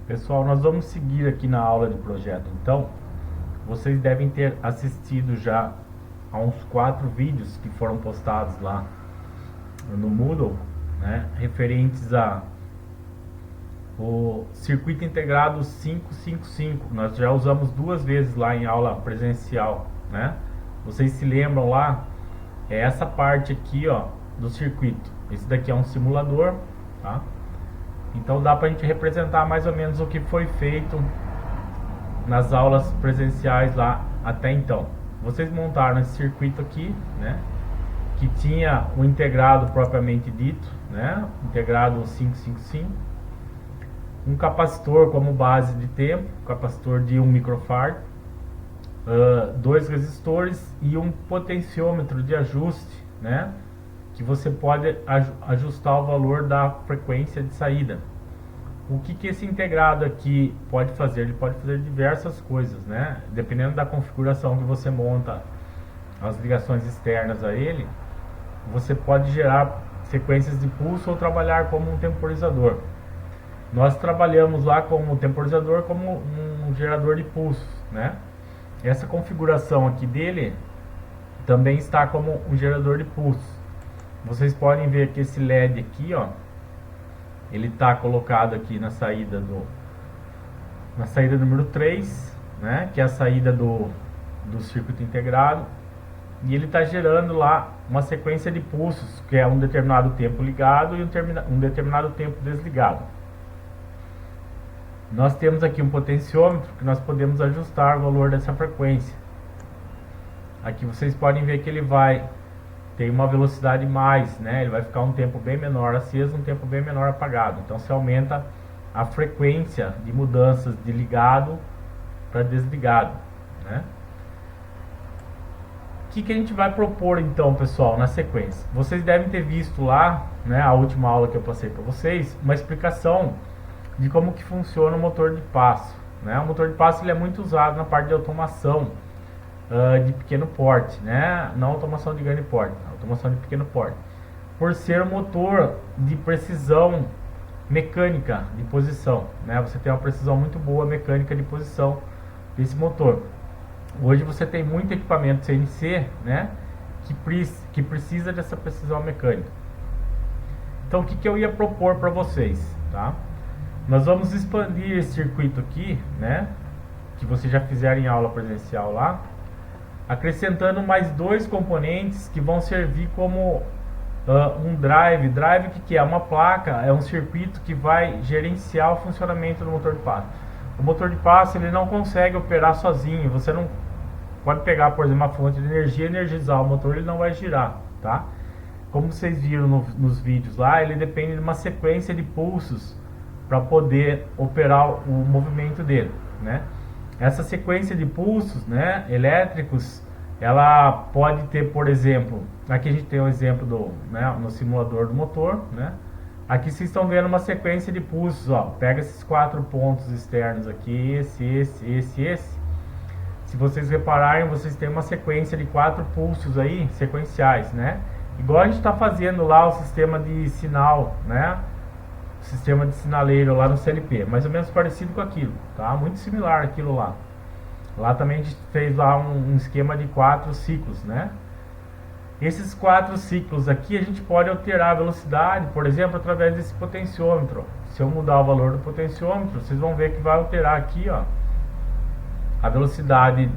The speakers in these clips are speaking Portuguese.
Pessoal, nós vamos seguir aqui na aula de projeto. Então, vocês devem ter assistido já a uns 4 vídeos que foram postados lá no Moodle, né, referentes a o circuito integrado 555. Nós já usamos 2 vezes lá em aula presencial, né? Vocês se lembram lá? É essa parte aqui, ó, do circuito. Esse daqui é um simulador, tá? Então dá pra gente representar mais ou menos o que foi feito nas aulas presenciais lá até então. Vocês montaram esse circuito aqui, né? Que tinha o integrado propriamente dito, né? Integrado 555. Um capacitor como base de tempo, capacitor de 1 microfarad, 2 resistores e um potenciômetro de ajuste, né? Que você pode ajustar o valor da frequência de saída. O que esse integrado aqui pode fazer? Ele pode fazer diversas coisas, né? Dependendo da configuração que você monta as ligações externas a ele, você pode gerar sequências de pulso ou trabalhar como um temporizador. Nós trabalhamos lá como um temporizador, como um gerador de pulsos, né? Essa configuração aqui dele também está como um gerador de pulsos. Vocês podem ver que esse LED aqui, ó, ele está colocado aqui na saída número 3, né, que é a saída do circuito integrado, e ele está gerando lá uma sequência de pulsos, que é um determinado tempo ligado e um determinado tempo desligado. Nós temos aqui um potenciômetro que nós podemos ajustar o valor dessa frequência. Aqui vocês podem ver que ele tem uma velocidade mais, né? Ele vai ficar um tempo bem menor aceso, um tempo bem menor apagado. Então se aumenta a frequência de mudanças de ligado para desligado, né? O que a gente vai propor então, pessoal, na sequência? Vocês devem ter visto lá, né, a última aula que eu passei para vocês, uma explicação de como que funciona o motor de passo, né? O motor de passo ele é muito usado na parte de automação de pequeno porte, né? Não automação de grande porte, automação de pequeno porte, por ser um motor de precisão mecânica de posição, né? Você tem uma precisão muito boa mecânica de posição desse motor. Hoje você tem muito equipamento CNC, né, que precisa dessa precisão mecânica. Então o que eu ia propor para vocês, tá? Nós vamos expandir esse circuito aqui, né, que vocês já fizeram em aula presencial lá, acrescentando mais 2 componentes que vão servir como um drive. Drive que é uma placa, é um circuito que vai gerenciar o funcionamento do motor de passo. O motor de passo ele não consegue operar sozinho. Você não pode pegar, por exemplo, uma fonte de energia, energizar o motor, ele não vai girar, tá? Como vocês viram nos vídeos lá, ele depende de uma sequência de pulsos para poder operar o movimento dele, né? Essa sequência de pulsos, né, elétricos, ela pode ter, por exemplo, aqui a gente tem um exemplo no simulador do motor, né? Aqui vocês estão vendo uma sequência de pulsos, ó. Pega esses 4 pontos externos aqui, esse. Se vocês repararem, vocês têm uma sequência de 4 pulsos aí, sequenciais, né? Igual a gente está fazendo lá o sistema de sinal, né? Sistema de sinaleiro lá no CLP, mais ou menos parecido com aquilo, tá? Muito similar aquilo lá. Lá também a gente fez lá um esquema de 4 ciclos, né? Esses 4 ciclos aqui a gente pode alterar a velocidade, por exemplo, através desse potenciômetro. Se eu mudar o valor do potenciômetro, vocês vão ver que vai alterar aqui, ó, a velocidade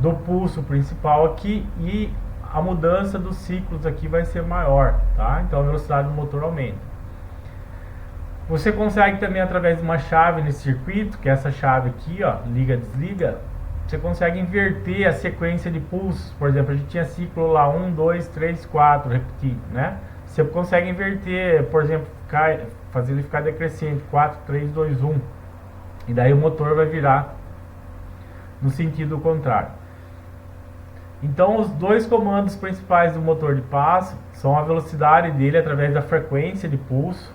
do pulso principal aqui, e a mudança dos ciclos aqui vai ser maior, tá? Então a velocidade do motor aumenta. Você consegue também, através de uma chave nesse circuito, que é essa chave aqui, ó, liga, desliga, você consegue inverter a sequência de pulsos. Por exemplo, a gente tinha ciclo lá 1, 2, 3, 4, repetir, né? Você consegue inverter, por exemplo, fazer ele ficar decrescente, 4, 3, 2, 1. E daí o motor vai virar no sentido contrário. Então os 2 comandos principais do motor de passo são a velocidade dele através da frequência de pulso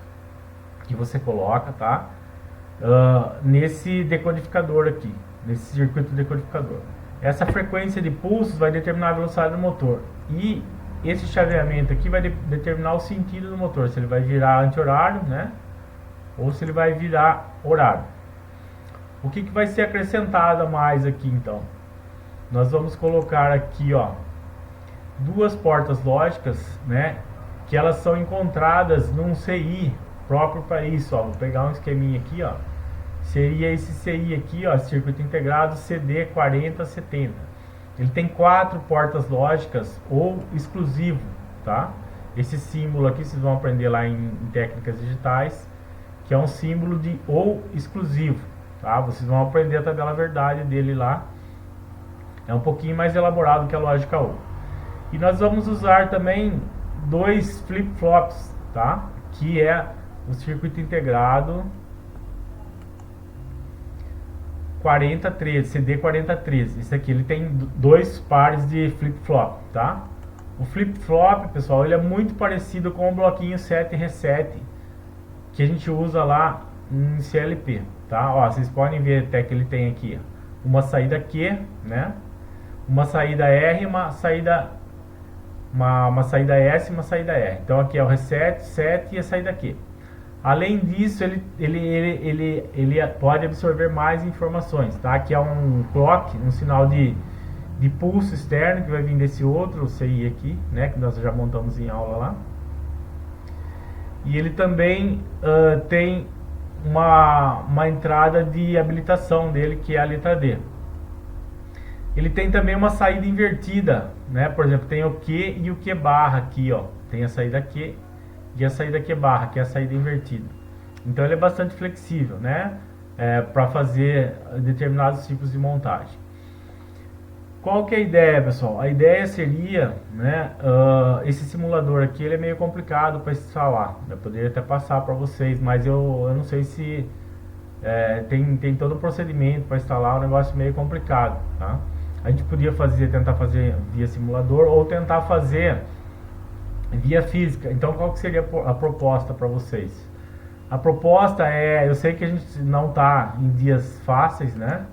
que você coloca, tá? Nesse decodificador aqui, nesse circuito decodificador. Essa frequência de pulsos vai determinar a velocidade do motor, e esse chaveamento aqui vai determinar o sentido do motor, se ele vai girar anti-horário, né, ou se ele vai virar horário. O que vai ser acrescentado a mais aqui então? Nós vamos colocar aqui, ó, duas portas lógicas, né, que elas são encontradas num CI próprio para isso, ó. Vou pegar um esqueminha aqui, ó. Seria esse CI aqui, ó, circuito integrado CD4070. Ele tem 4 portas lógicas ou exclusivo, tá? Esse símbolo aqui vocês vão aprender lá em técnicas digitais, que é um símbolo de ou exclusivo, tá? Vocês vão aprender a tabela verdade dele lá. É um pouquinho mais elaborado que a lógica ou. E nós vamos usar também 2 flip-flops, tá? Que é o circuito integrado 4013, CD4013. Esse aqui ele tem 2 pares de flip-flop, tá? O flip-flop, pessoal, ele é muito parecido com o bloquinho 7 reset que a gente usa lá em CLP, tá? Ó, vocês podem ver até que ele tem aqui uma saída Q, né? Uma saída R, uma saída S e uma saída R. Então aqui é o reset, set e a saída Q. Além disso, ele pode absorver mais informações, tá? Aqui é um clock, um sinal de pulso externo que vai vir desse outro CI aqui, né? Que nós já montamos em aula lá. E ele também tem uma entrada de habilitação dele, que é a letra D. Ele tem também uma saída invertida, né? Por exemplo, tem o Q e o Q barra aqui, ó. Tem a saída Q e a saída Q barra, que é a saída invertida. Então ele é bastante flexível, né? Para fazer determinados tipos de montagem. Qual que é a ideia, pessoal? A ideia seria, né? Esse simulador aqui ele é meio complicado para instalar. Eu poderia até passar para vocês, mas eu não sei se tem todo o procedimento para instalar, um negócio meio complicado, tá? A gente podia tentar fazer via simulador ou tentar fazer via física. Então qual que seria a proposta para vocês? A proposta eu sei que a gente não está em dias fáceis, né?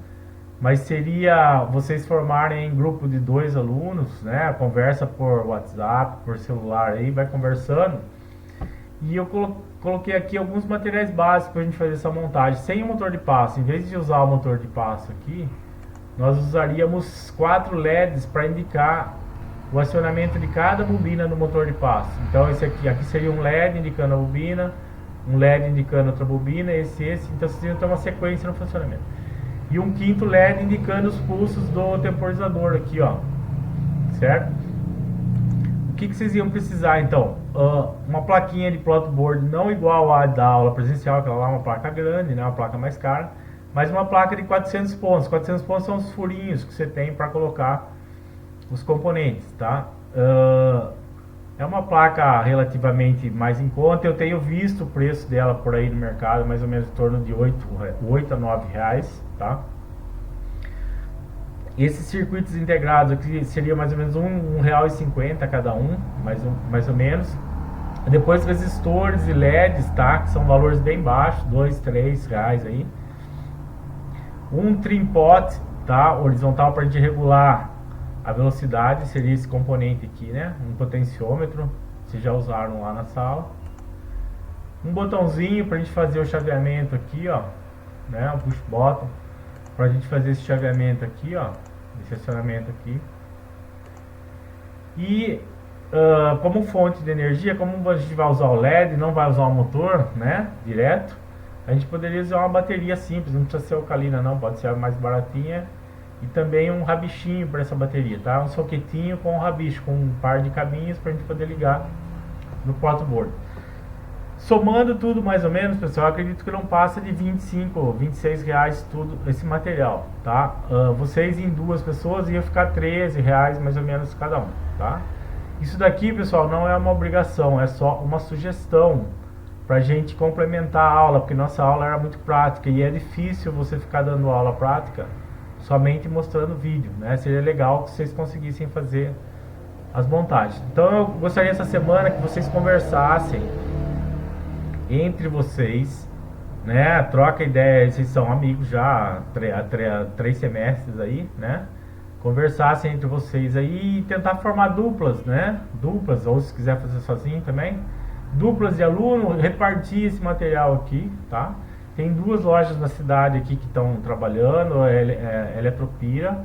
Mas seria vocês formarem em grupo de 2 alunos, né? Conversa por WhatsApp, por celular aí, vai conversando. E eu coloquei aqui alguns materiais básicos para a gente fazer essa montagem. Sem o motor de passo, em vez de usar o motor de passo aqui, nós usaríamos 4 LEDs para indicar o acionamento de cada bobina no motor de passo. Então esse aqui seria um LED indicando a bobina, um LED indicando outra bobina, esse. Então vocês iam ter uma sequência no funcionamento. E um quinto LED indicando os pulsos do temporizador aqui, ó. Certo? O que vocês iam precisar então? Uma plaquinha de plotboard não igual à da aula presencial, que ela é uma placa grande, né? Uma placa mais cara, mas uma placa de 400 pontos. 400 pontos são os furinhos que você tem para colocar os componentes, tá? É uma placa relativamente mais em conta. Eu tenho visto o preço dela por aí no mercado, mais ou menos em torno de 8 a 9 reais, tá? Esses circuitos integrados aqui seria mais ou menos R$1,50 cada um, mais ou menos. Depois resistores e LEDs, tá? Que são valores bem baixos, R$2, R$3 aí. Um trim pot, tá? Horizontal para a gente regular a velocidade, seria esse componente aqui, né? Um potenciômetro, vocês já usaram lá na sala. Um botãozinho para a gente fazer o chaveamento aqui, ó, né? Um push button para a gente fazer esse chaveamento aqui, ó, esse acionamento aqui. E como fonte de energia, como a gente vai usar o LED, não vai usar o motor, né? Direto, a gente poderia usar uma bateria simples, não precisa ser alcalina não, pode ser a mais baratinha. E também um rabichinho para essa bateria, tá? Um soquetinho com um rabicho, com um par de cabinhos para a gente poder ligar no plotboard. Somando tudo mais ou menos, pessoal, eu acredito que não passa de 25, 26 reais tudo esse material, tá? Vocês em 2 pessoas ia ficar 13 reais mais ou menos cada um, tá? Isso daqui, pessoal, não é uma obrigação, é só uma sugestão para a gente complementar a aula, porque nossa aula era muito prática e é difícil você ficar dando aula prática somente mostrando vídeo, né? Seria legal que vocês conseguissem fazer as montagens. Então eu gostaria essa semana que vocês conversassem entre vocês, né? Troca ideia, vocês são amigos já há 3 semestres aí, né? Conversassem entre vocês aí e tentar formar duplas, né? Duplas, ou se quiser fazer sozinho também, duplas de aluno, repartir esse material aqui, tá? Tem duas lojas na cidade aqui que estão trabalhando, Eletropira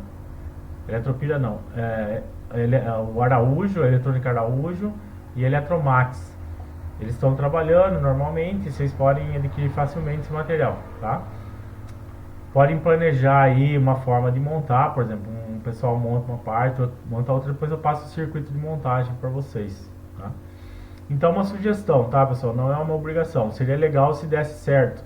não, o Araújo, a Eletrônica Araújo e a Eletromax. Eles estão trabalhando normalmente, vocês podem adquirir facilmente esse material, tá? Podem planejar aí uma forma de montar, por exemplo, um pessoal monta uma parte, outro monta outra, depois eu passo o circuito de montagem para vocês, tá? Então uma sugestão, tá, pessoal? Não é uma obrigação, seria legal se desse certo.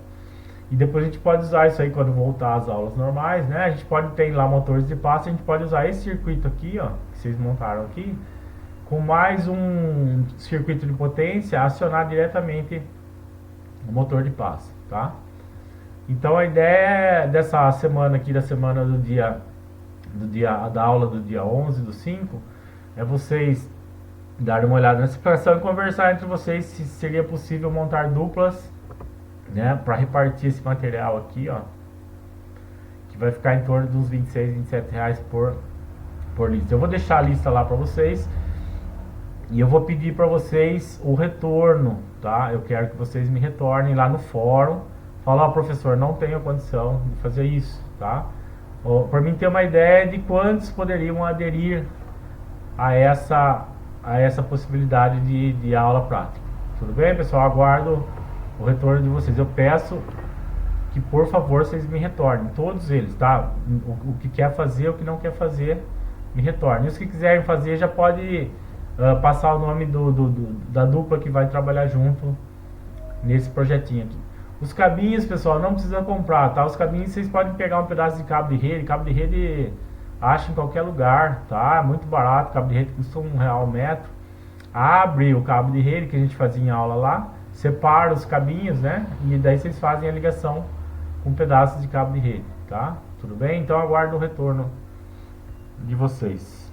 E depois a gente pode usar isso aí quando voltar às aulas normais, né? A gente pode ter lá motores de passo, a gente pode usar esse circuito aqui, ó, que vocês montaram aqui, com mais um circuito de potência, acionar diretamente o motor de passo, tá? Então a ideia dessa semana aqui, da semana da aula do dia 11 do 5, é vocês darem uma olhada nessa explicação e conversar entre vocês se seria possível montar duplas, né, para repartir esse material aqui, ó, que vai ficar em torno de uns 26, 27 reais por lista. Eu vou deixar a lista lá para vocês e eu vou pedir para vocês o retorno, tá? Eu quero que vocês me retornem lá no fórum. Fala, ó, professor, não tenho condição de fazer isso, tá? Para mim ter uma ideia de quantos poderiam aderir a essa possibilidade de aula prática. Tudo bem, pessoal? Aguardo o retorno de vocês. Eu peço que, por favor, vocês me retornem, todos eles, tá? O que quer fazer, o que não quer fazer, me retornem. E os que quiserem fazer, já pode passar o nome da dupla que vai trabalhar junto nesse projetinho aqui. Os cabinhos, pessoal, não precisa comprar, tá? Os cabinhos vocês podem pegar um pedaço de cabo de rede acha em qualquer lugar, tá? Muito barato, cabo de rede custa R$1 o metro. Abre o cabo de rede que a gente fazia em aula lá, separa os cabinhos, né? E daí vocês fazem a ligação com pedaços de cabo de rede, tá? Tudo bem? Então aguardo o retorno de vocês.